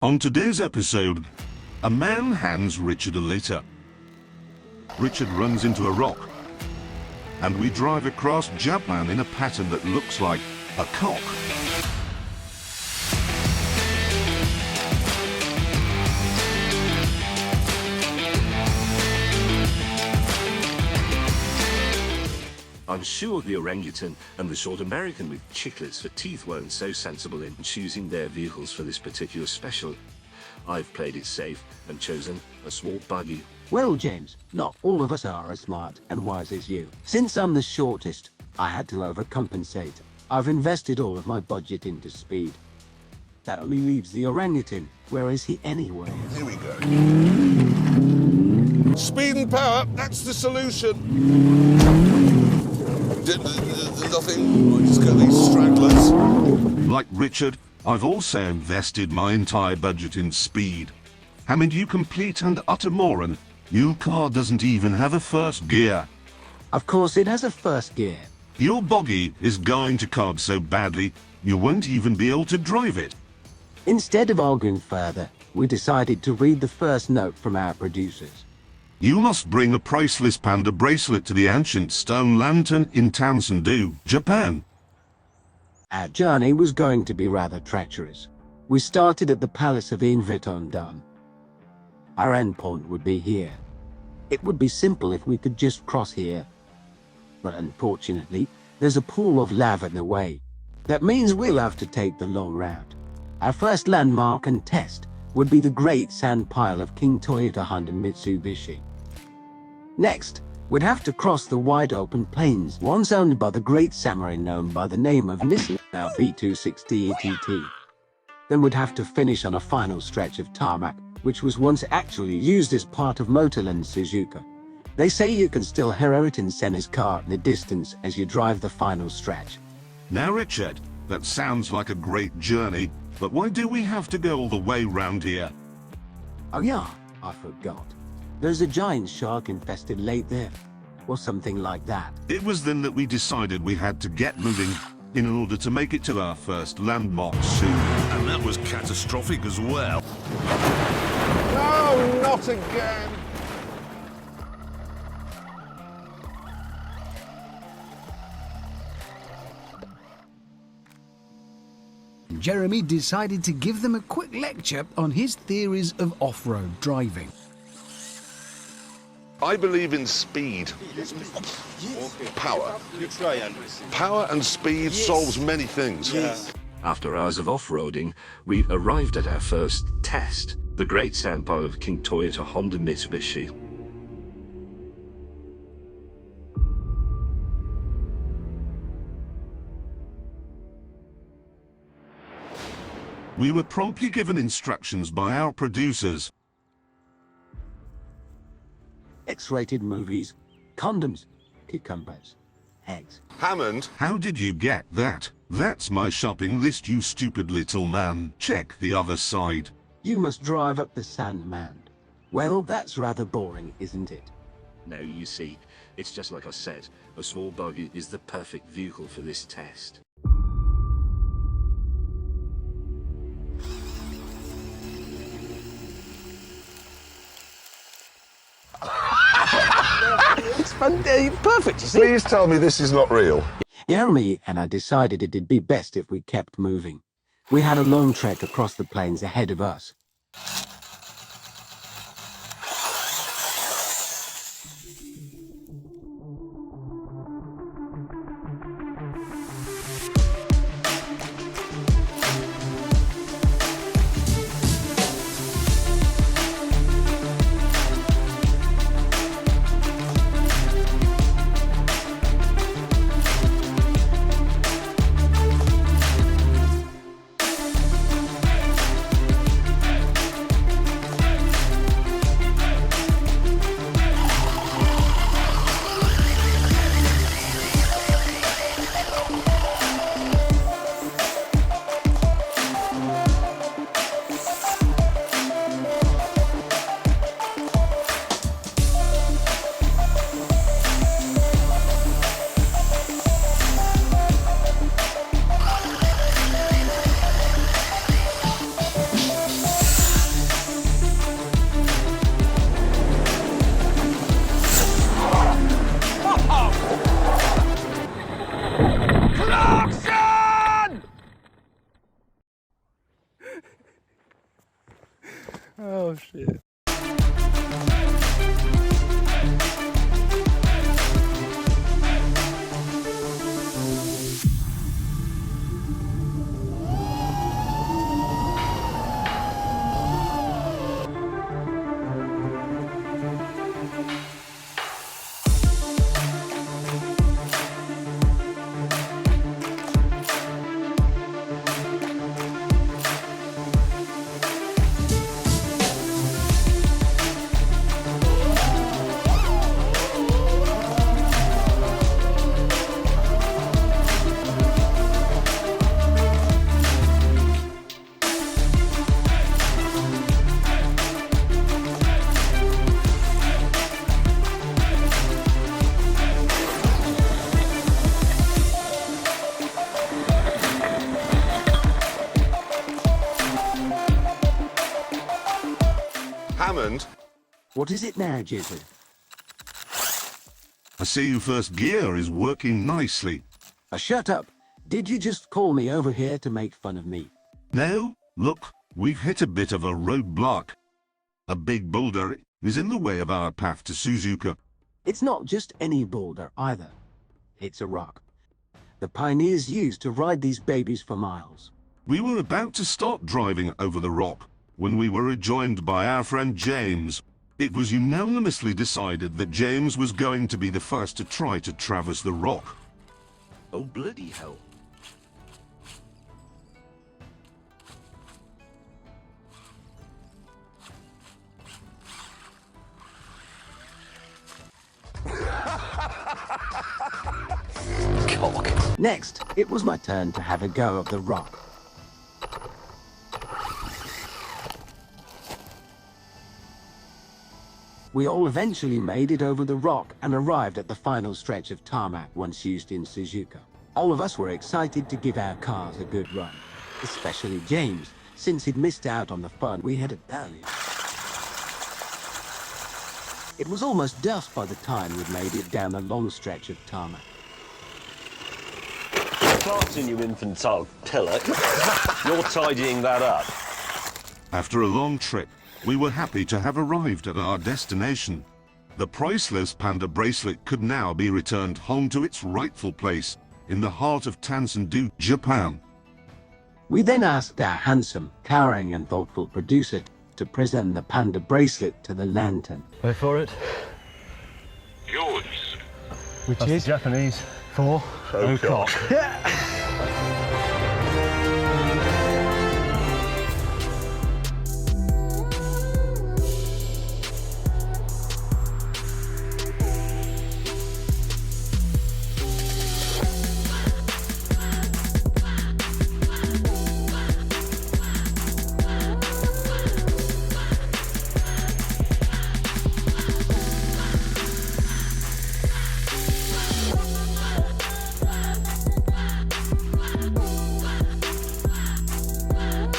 On today's episode, a man hands Richard a litter. Richard runs into a rock, and we drive across Japan in a pattern that looks like a cock. I'm sure the orangutan and the short American with chiclets for teeth weren't so sensible in choosing their vehicles for this particular special. I've played it safe and chosen a small buggy. Well, James, not all of us are as smart and wise as you. Since I'm the shortest, I had to overcompensate. I've invested all of my budget into speed. That only leaves the orangutan. Where is he anyway? Here we go. Speed and power, that's the solution. Nothing, we'll just get these stragglers. Like Richard, I've also invested my entire budget in speed. Hammond, you complete and utter moron. Your car doesn't even have a first gear. Of course it has a first gear. Your buggy is going to carb so badly, you won't even be able to drive it. Instead of arguing further, we decided to read the first note from our producers. You must bring a priceless panda bracelet to the ancient stone lantern in Townsendu, Japan. Our journey was going to be rather treacherous. We started at the palace of IanVuittonDon. Our endpoint would be here. It would be simple if we could just cross here. But unfortunately, there's a pool of lava in the way. That means we'll have to take the long route. Our first landmark and test would be the great sand pile of King Toyota Honda Mitsubishi. Next, we'd have to cross the wide open plains once owned by the great samurai known by the name of Nissan, now B260 ETT. Then we'd have to finish on a final stretch of tarmac, which was once actually used as part of Motorland Suzuka. They say you can still hear it in Senna's car in the distance as you drive the final stretch. Now Richard, that sounds like a great journey, but why do we have to go all the way round here? Oh yeah, I forgot. There's a giant shark-infested lake there, or something like that. It was then that we decided we had to get moving in order to make it to our first landmark soon. And that was catastrophic as well. No, not again. Jeremy decided to give them a quick lecture on his theories of off-road driving. I believe in speed. Power. Power and speed solves many things. After hours of off-roading, we arrived at our first test, the great sand pile of King Toyota Honda Mitsubishi. We were promptly given instructions by our producers. X-rated movies, condoms, cucumbers, eggs. Hammond, How did you get that? That's my shopping list, you stupid little man. Check the other side. You must drive up the Sandman. Well, that's rather boring, isn't it? Now you see, it's just like I said, a small buggy is the perfect vehicle for this test. It's fun, perfect, you see? please tell me this is not real. Jeremy and I decided it'd be best if we kept moving. We had a long trek across the plains ahead of us. Oh shit. Hammond, What is it now, Jezza? I see your first gear is working nicely. Shut up. Did you just call me over here to make fun of me? No, look, we've hit a bit of a roadblock. A big boulder is in the way of our path to Suzuka. It's not just any boulder either. It's a rock. The pioneers used to ride these babies for miles. We were about to start driving over the rock when we were rejoined by our friend James. It was unanimously decided that James was going to be the first to try to traverse the rock. Oh, bloody hell. Next, it was my turn to have a go of the rock. We all eventually made it over the rock and arrived at the final stretch of tarmac once used in Suzuka. All of us were excited to give our cars a good run, especially James, since he'd missed out on the fun we had earlier. It was almost dusk by the time we'd made it down the long stretch of tarmac. Planting, you infantile pillock. You're tidying that up. After a long trip, we were happy to have arrived at our destination. The priceless panda bracelet could now be returned home to its rightful place in the heart of Townsendu, Japan. We then asked our handsome, cowering and thoughtful producer to present the panda bracelet to the lantern. Wait for it. yours. Which is Japanese for o'clock.